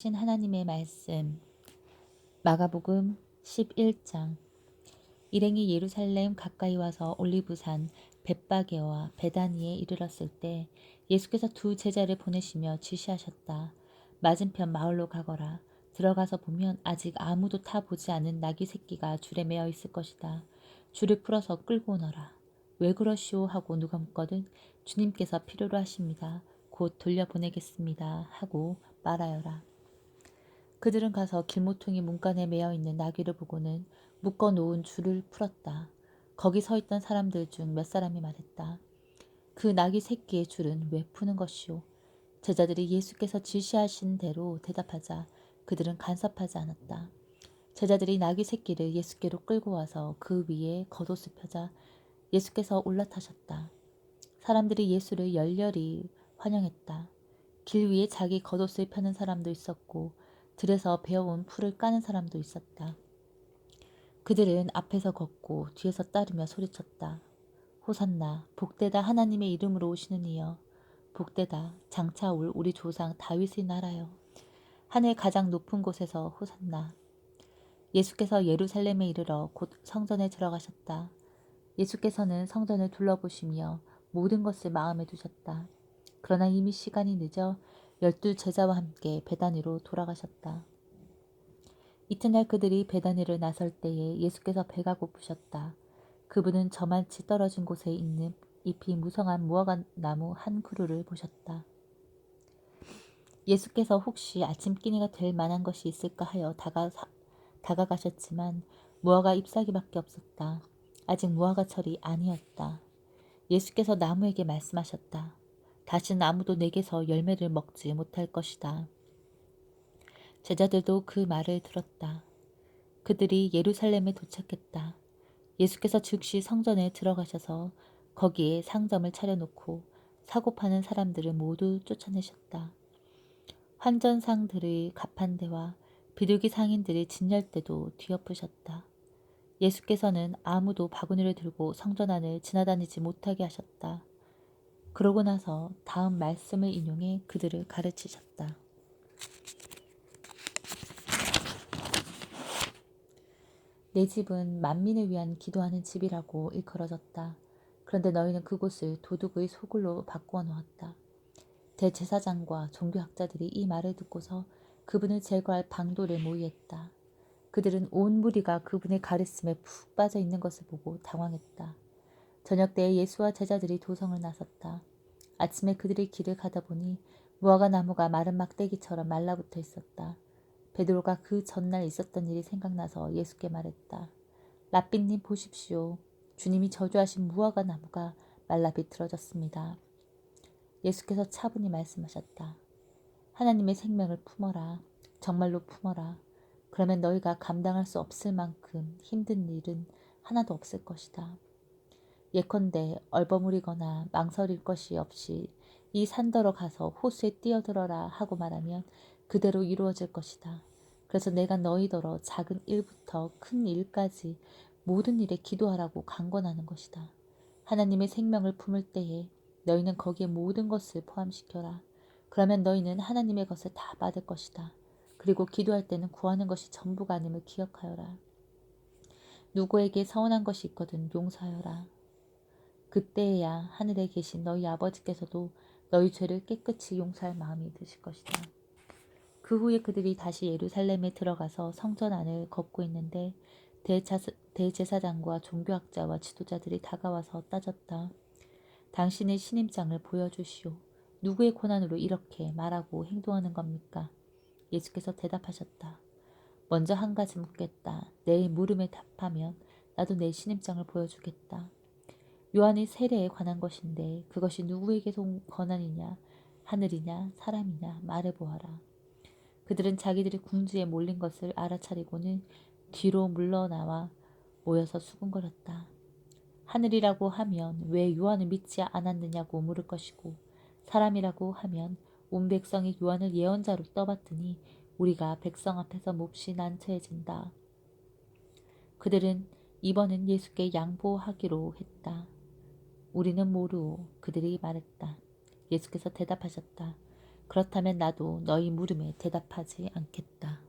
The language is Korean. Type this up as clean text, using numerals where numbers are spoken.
신 하나님의 말씀 마가복음 11장. 일행이 예루살렘 가까이 와서 올리브산 벳바게와 베다니에 이르렀을 때 예수께서 두 제자를 보내시며 지시하셨다. 맞은편 마을로 가거라. 들어가서 보면 아직 아무도 타보지 않은 나귀 새끼가 줄에 매어 있을 것이다. 줄을 풀어서 끌고 오너라. 왜 그러시오 하고 누가 묻거든 주님께서 필요로 하십니다. 곧 돌려보내겠습니다 하고 말하여라. 그들은 가서 길모퉁이 문간에 매어 있는 나귀를 보고는 묶어 놓은 줄을 풀었다. 거기 서 있던 사람들 중 몇 사람이 말했다. 그 나귀 새끼의 줄은 왜 푸는 것이오? 제자들이 예수께서 지시하신 대로 대답하자 그들은 간섭하지 않았다. 제자들이 나귀 새끼를 예수께로 끌고 와서 그 위에 겉옷을 펴자 예수께서 올라타셨다. 사람들이 예수를 열렬히 환영했다. 길 위에 자기 겉옷을 펴는 사람도 있었고 들에서 베어온 풀을 까는 사람도 있었다. 그들은 앞에서 걷고 뒤에서 따르며 소리쳤다. 호산나 복되다 하나님의 이름으로 오시는 이여 복되다 장차 올 우리 조상 다윗의 나라여 하늘 가장 높은 곳에서 호산나. 예수께서 예루살렘에 이르러 곧 성전에 들어가셨다. 예수께서는 성전을 둘러보시며 모든 것을 마음에 두셨다. 그러나 이미 시간이 늦어 12 제자와 함께 베다니로 돌아가셨다. 이튿날 그들이 베다니를 나설 때에 예수께서 배가 고프셨다. 그분은 저만치 떨어진 곳에 있는 잎이 무성한 무화과나무 한 그루를 보셨다. 예수께서 혹시 아침끼니가 될 만한 것이 있을까 하여 다가가셨지만 무화과 잎사귀밖에 없었다. 아직 무화과철이 아니었다. 예수께서 나무에게 말씀하셨다. 다시는 아무도 내게서 열매를 먹지 못할 것이다. 제자들도 그 말을 들었다. 그들이 예루살렘에 도착했다. 예수께서 즉시 성전에 들어가셔서 거기에 상점을 차려놓고 사고 파는 사람들을 모두 쫓아내셨다. 환전상들의 가판대와 비둘기 상인들의 진열대도 뒤엎으셨다. 예수께서는 아무도 바구니를 들고 성전 안을 지나다니지 못하게 하셨다. 그러고 나서 다음 말씀을 인용해 그들을 가르치셨다. 내 집은 만민을 위한 기도하는 집이라고 일컬어졌다. 그런데 너희는 그곳을 도둑의 소굴로 바꾸어 놓았다. 대제사장과 종교학자들이 이 말을 듣고서 그분을 제거할 방도를 모의했다. 그들은 온 무리가 그분의 가르침에 푹 빠져 있는 것을 보고 당황했다. 저녁 때에 예수와 제자들이 도성을 나섰다. 아침에 그들이 길을 가다 보니 무화과 나무가 마른 막대기처럼 말라붙어 있었다. 베드로가 그 전날 있었던 일이 생각나서 예수께 말했다. 랍비님 보십시오. 주님이 저주하신 무화과 나무가 말라 비틀어졌습니다. 예수께서 차분히 말씀하셨다. 하나님의 생명을 품어라. 정말로 품어라. 그러면 너희가 감당할 수 없을 만큼 힘든 일은 하나도 없을 것이다. 예컨대 얼버무리거나 망설일 것이 없이 이 산더러 가서 호수에 뛰어들어라 하고 말하면 그대로 이루어질 것이다. 그래서 내가 너희더러 작은 일부터 큰 일까지 모든 일에 기도하라고 강권하는 것이다. 하나님의 생명을 품을 때에 너희는 거기에 모든 것을 포함시켜라. 그러면 너희는 하나님의 것을 다 받을 것이다. 그리고 기도할 때는 구하는 것이 전부가 아님을 기억하여라. 누구에게 서운한 것이 있거든 용서하여라. 그때에야 하늘에 계신 너희 아버지께서도 너희 죄를 깨끗이 용서할 마음이 드실 것이다. 그 후에 그들이 다시 예루살렘에 들어가서 성전 안을 걷고 있는데 대제사장과 종교학자와 지도자들이 다가와서 따졌다. 당신의 신임장을 보여주시오. 누구의 고난으로 이렇게 말하고 행동하는 겁니까? 예수께서 대답하셨다. 먼저 한 가지 묻겠다. 내 물음에 답하면 나도 내 신임장을 보여주겠다. 요한의 세례에 관한 것인데 그것이 누구에게 온 권한이냐 하늘이냐 사람이냐 말해보아라. 그들은 자기들이 궁지에 몰린 것을 알아차리고는 뒤로 물러나와 모여서 수군거렸다. 하늘이라고 하면 왜 요한을 믿지 않았느냐고 물을 것이고 사람이라고 하면 온 백성이 요한을 예언자로 떠받드니 우리가 백성 앞에서 몹시 난처해진다. 그들은 이번은 예수께 양보하기로 했다. 우리는 모르오. 그들이 말했다. 예수께서 대답하셨다. 그렇다면 나도 너희 물음에 대답하지 않겠다.